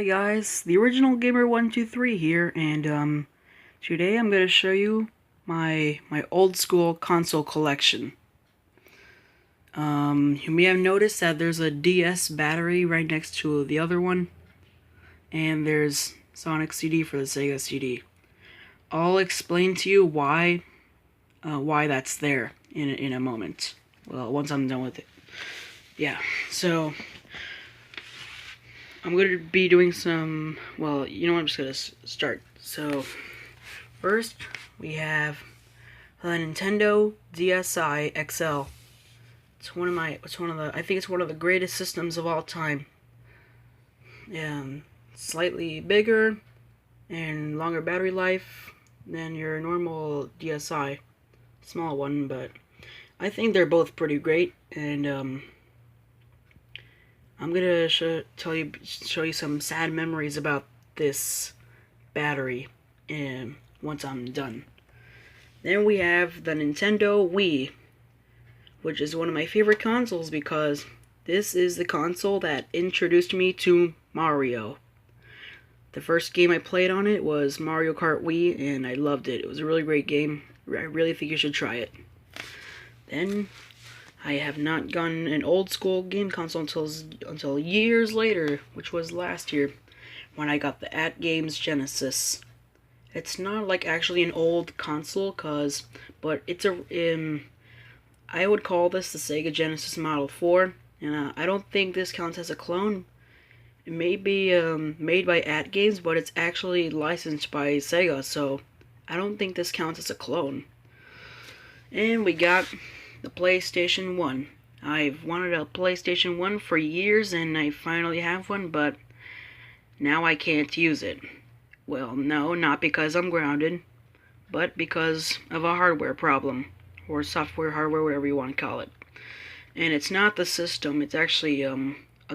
Hey guys, the original Gamer 123 here, and today I'm gonna show you my old school console collection. You may have noticed that there's a DS battery right next to the other one, and there's Sonic CD for the Sega CD. I'll explain to you why that's there in a moment. Well, once I'm done with it. Yeah. So I'm going to be doing some, well, you know what, I'm just going to start. So, first, we have the Nintendo DSi XL. I think it's one of the greatest systems of all time. Slightly bigger and longer battery life than your normal DSi. Small one, but I think they're both pretty great, and I'm gonna show you some sad memories about this battery, and once I'm done. Then we have the Nintendo Wii, which is one of my favorite consoles because this is the console that introduced me to Mario. The first game I played on it was Mario Kart Wii, and I loved it. It was a really great game. I really think you should try it. Then I have not gotten an old school game console until years later, which was last year, when I got the AtGames Genesis. It's not like actually an old console, but it's I would call this the Sega Genesis Model 4, and I don't think this counts as a clone. It may be made by AtGames, but it's actually licensed by Sega, so I don't think this counts as a clone. And we got the PlayStation 1. I've wanted a PlayStation 1 for years, and I finally have one, but now I can't use it. Well, no, not because I'm grounded, but because of a hardware problem, or software, hardware, whatever you want to call it. And it's not the system, it's actually a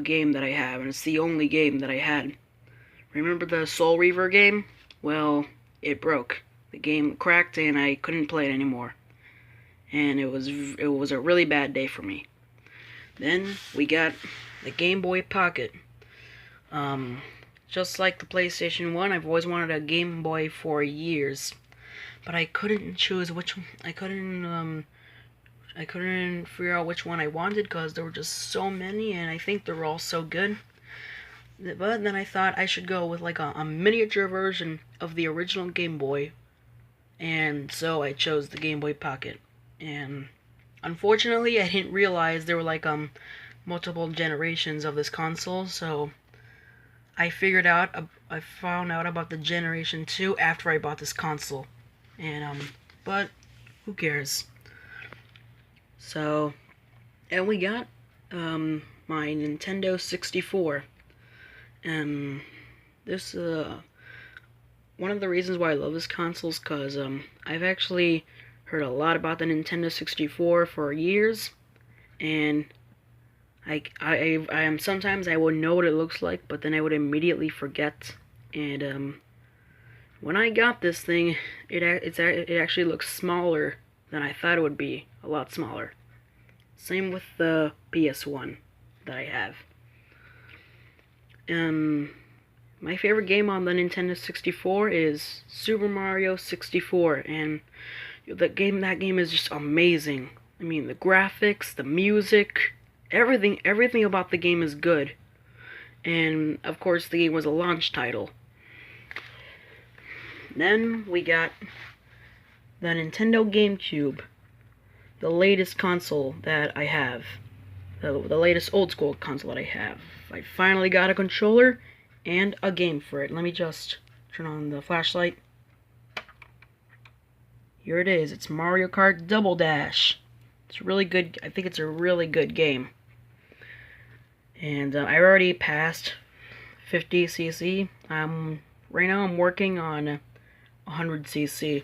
game that I have, and it's the only game that I had. Remember the Soul Reaver game? Well, it broke. The game cracked, and I couldn't play it anymore. And it was a really bad day for me. Then we got the Game Boy Pocket. Just like the PlayStation 1, I've always wanted a Game Boy for years, but I couldn't choose which one. I couldn't figure out which one I wanted because there were just so many, and I think they were all so good. But then I thought I should go with like a miniature version of the original Game Boy, and so I chose the Game Boy Pocket. And unfortunately, I didn't realize there were like multiple generations of this console, so I found out about the Generation 2 after I bought this console. And but who cares? So, and we got my Nintendo 64. This one of the reasons why I love this console is because I've actually heard a lot about the Nintendo 64 for years, and I am sometimes I would know what it looks like, but then I would immediately forget. And when I got this thing, it actually looks smaller than I thought it would be, a lot smaller. Same with the PS1 that I have. My favorite game on the Nintendo 64 is Super Mario 64, and that game is just amazing. I mean, the graphics, the music, everything about the game is good. And of course, the game was a launch title. Then we got the Nintendo GameCube, the latest console that I have, the latest old school console that I have. I finally got a controller and a game for it. Let me just turn on the flashlight. Here it is. It's Mario Kart Double Dash. It's really good. I think it's a really good game. And I already passed 50cc. Right now I'm working on 100cc.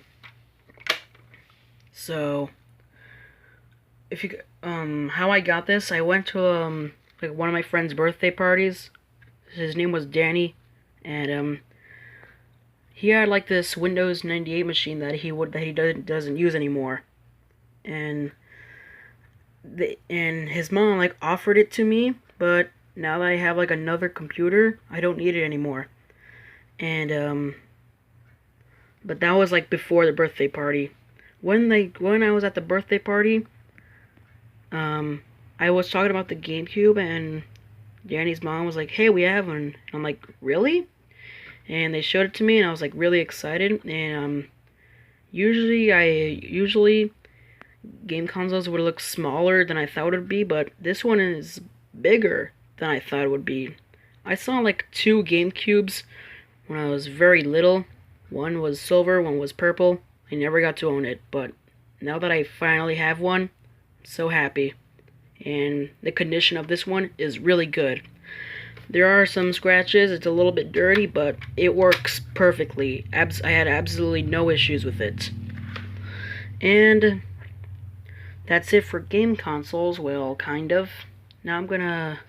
So, if you how I got this, I went to like one of my friend's birthday parties. His name was Danny, and he had like this Windows 98 machine that he doesn't use anymore, and his mom like offered it to me, but now that I have like another computer, I don't need it anymore. And but that was like before the birthday party. When I was at the birthday party, I was talking about the GameCube, and Danny's mom was like, "Hey, we have one." And I'm like, "Really?" And they showed it to me, and I was like really excited. And usually game consoles would look smaller than I thought it would be, but this one is bigger than I thought it would be. I saw like two GameCubes when I was very little. One was silver, one was purple. I never got to own it, but now that I finally have one, I'm so happy. And the condition of this one is really good. There are some scratches, it's a little bit dirty, but it works perfectly. I had absolutely no issues with it. And that's it for game consoles. Well, kind of. Now I'm gonna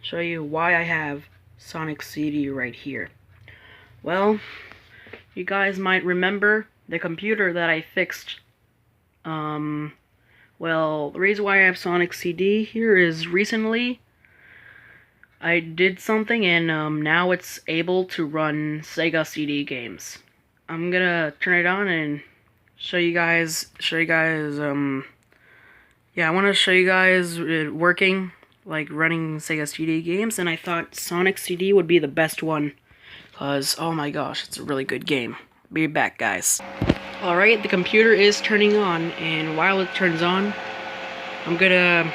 show you why I have Sonic CD right here. Well, you guys might remember the computer that I fixed. Well, the reason why I have Sonic CD here is recently I did something, and now it's able to run Sega CD games. I'm gonna turn it on and show you guys, yeah, I want to show you guys it working, like running Sega CD games, and I thought Sonic CD would be the best one, cause, oh my gosh, it's a really good game. Be back, guys. Alright, the computer is turning on, and while it turns on, I'm gonna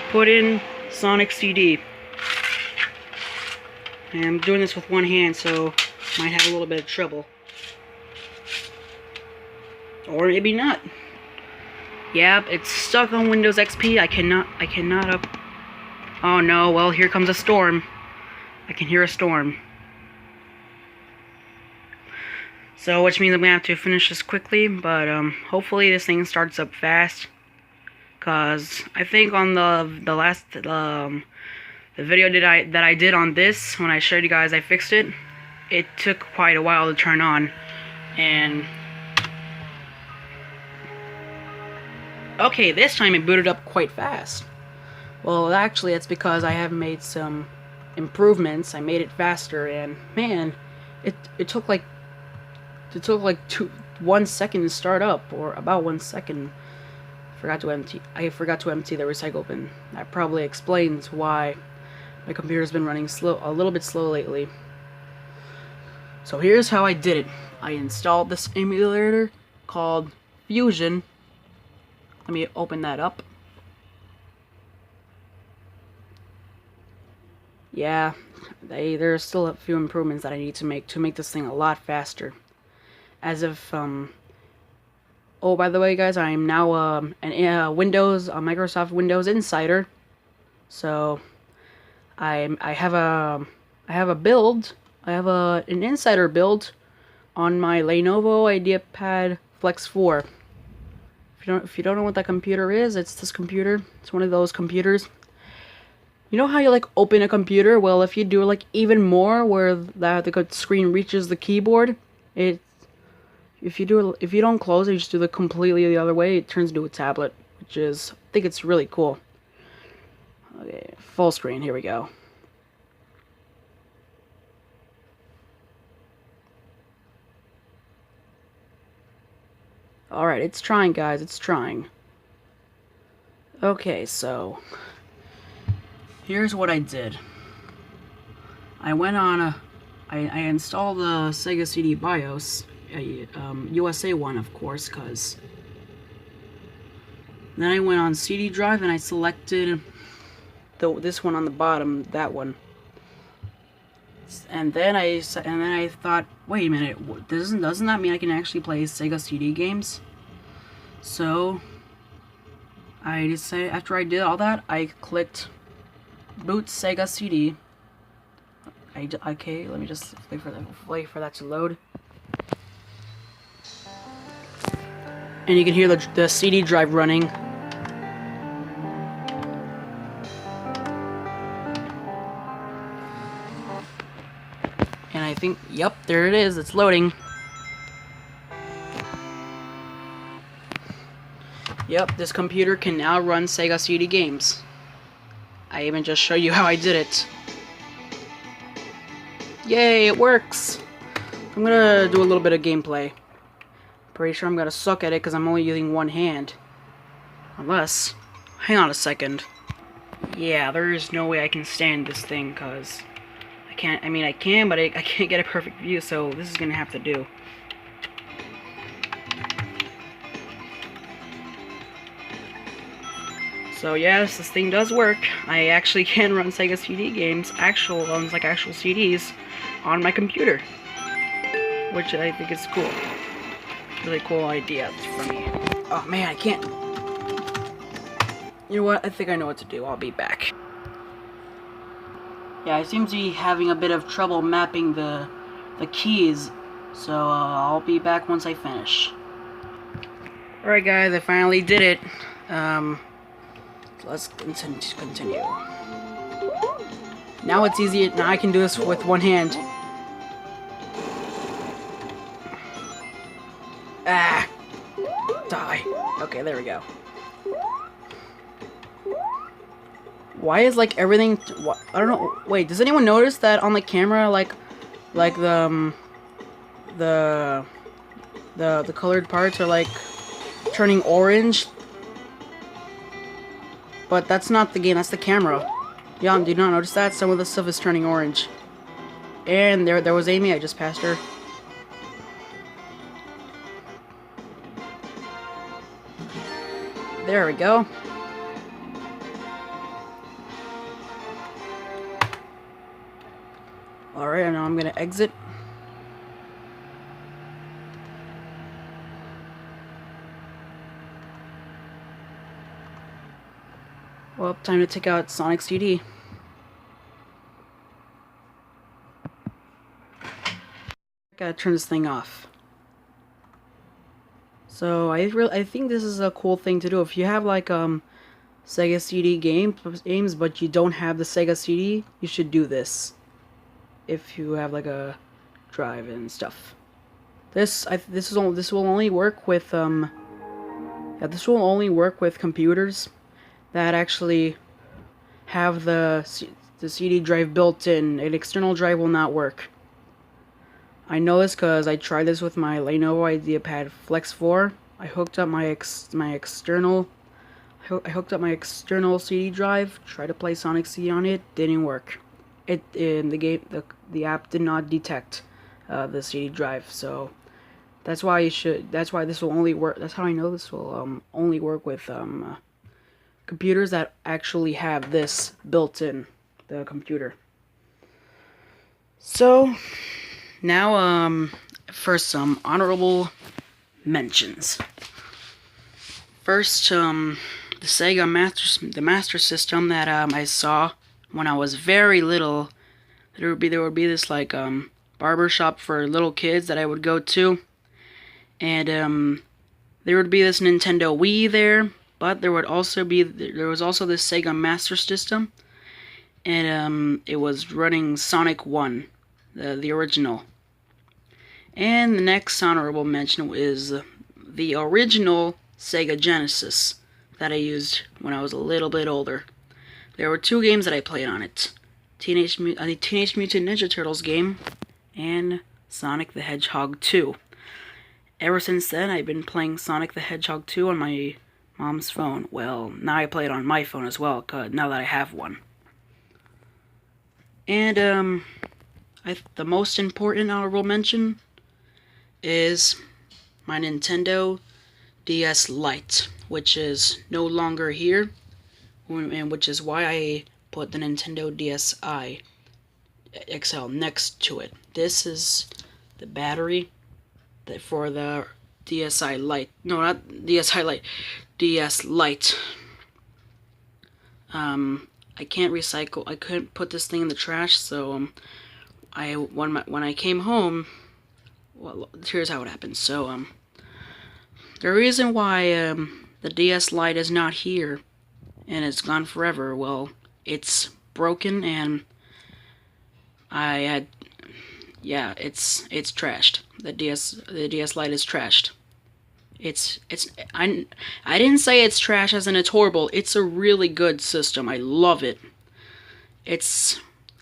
put in Sonic CD. And I'm doing this with one hand, so might have a little bit of trouble. Or maybe not. Yeah, it's stuck on Windows XP. I cannot up... Oh no, well, here comes a storm. I can hear a storm. So, which means I'm gonna have to finish this quickly, but hopefully this thing starts up fast. Cause I think on the last the video that I did on this, when I showed you guys I fixed it, it took quite a while to turn on. And okay, this time it booted up quite fast. Well, actually, it's because I have made some improvements. I made it faster, and man, it took like 1 second to start up, or about 1 second. I forgot to empty the recycle bin. That probably explains why my computer's been running a little bit slow lately. So here's how I did it. I installed this emulator called Fusion. Let me open that up. Yeah, there's still a few improvements that I need to make this thing a lot faster. As if, oh, by the way, guys, I am now a Microsoft Windows Insider. So I have a build. I have an Insider build on my Lenovo IdeaPad Flex 4. If you don't know what that computer is, it's this computer. It's one of those computers. You know how you like open a computer? Well, if you do like even more, where the screen reaches the keyboard, if you don't close it, you just do the completely the other way, it turns into a tablet, which is, I think it's really cool. Okay, full screen. Here we go. Alright, it's trying, guys, it's trying. Okay, so here's what I did. I went on I installed the Sega CD BIOS, USA one, of course, cause then I went on CD drive and I selected this one on the bottom, that one. And then I thought, wait a minute, doesn't that mean I can actually play Sega CD games? So I decided, after I did all that, I clicked boot Sega CD. Okay, let me just wait for that to load. And you can hear the CD drive running. And I think, yep, there it is, it's loading. Yep, this computer can now run Sega CD games. I even just show you how I did it. Yay, it works! I'm gonna do a little bit of gameplay. Pretty sure I'm gonna suck at it because I'm only using one hand. Unless... Hang on a second. Yeah, there is no way I can stand this thing because... I can, but I can't get a perfect view, so this is gonna have to do. So yes, this thing does work. I actually can run Sega CD games, actual CDs, on my computer, which I think is cool. Really cool idea for me. Oh man, I can't. You know what? I think I know what to do. I'll be back. Yeah, I seem to be having a bit of trouble mapping the keys, so I'll be back once I finish. Alright guys, I finally did it. Let's continue. Now it's easy. Now I can do this with one hand. Ah! Die. Okay, there we go. Why is like everything? I don't know. Wait, does anyone notice that on the camera, like the colored parts are like turning orange? But that's not the game, that's the camera. Yeah, did you not notice that? Some of the stuff is turning orange. And there was Amy, I just passed her. There we go. Alright, now I'm gonna exit. Well, time to take out Sonic CD. Gotta turn this thing off. So I think this is a cool thing to do. If you have like Sega CD games, but you don't have the Sega CD, you should do this. If you have like a drive and stuff. This will only work with this will only work with computers that actually have the CD drive built in. An external drive will not work. I know this because I tried this with my Lenovo IdeaPad Flex 4. I hooked up my external CD drive, tried to play Sonic CD on it, didn't work. The app did not detect the CD drive, so that's why this will only work. That's how I know this will only work with computers that actually have this built in the computer. So now for some honorable mentions. First, the Sega Master System that I saw when I was very little. There would be this like barber shop for little kids that I would go to, and there would be this Nintendo Wii there, but there was also this Sega Master System, and it was running Sonic 1, the original. And the next honorable mention is the original Sega Genesis that I used when I was a little bit older. There were two games that I played on it. Teenage Mutant Ninja Turtles game and Sonic the Hedgehog 2. Ever since then, I've been playing Sonic the Hedgehog 2 on my mom's phone. Well, now I play it on my phone as well, now that I have one. And the most important honorable mention is my Nintendo DS Lite, which is no longer here, and which is why I put the Nintendo DSi XL next to it. This is the battery for the DSi Lite. No, not DSi Lite. DS Lite. I can't recycle. I couldn't put this thing in the trash, so when I came home, well, here's how it happened. So the reason why the DS Lite is not here and it's gone forever, well, it's broken, and it's trashed. The DS Lite is trashed. I didn't say it's trash as in it's horrible. It's a really good system. I love it. it's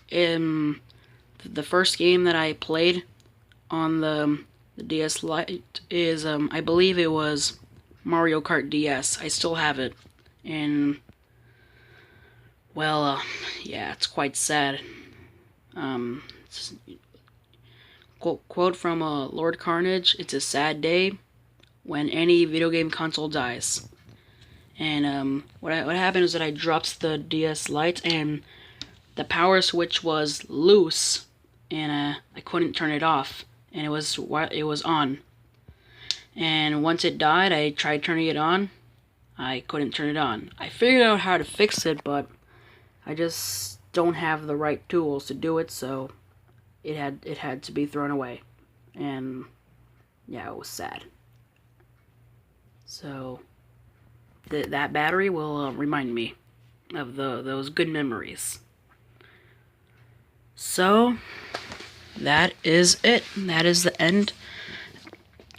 the first game that I played on the DS Lite is I believe it was Mario Kart DS. I still have it, and well, yeah, it's quite sad. Quote from Lord Carnage: "It's a sad day when any video game console dies." And what happened is that I dropped the DS Lite, and the power switch was loose, and I couldn't turn it off, and it was on. And once it died, I tried turning it on. I couldn't turn it on. I figured out how to fix it, but I just don't have the right tools to do it, so it had to be thrown away. And yeah, it was sad. So that battery will remind me of those good memories. So that is it. That is the end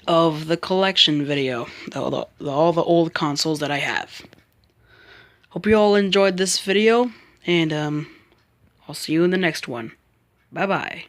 of the collection video, all the old consoles that I have. Hope you all enjoyed this video, and I'll see you in the next one. Bye bye.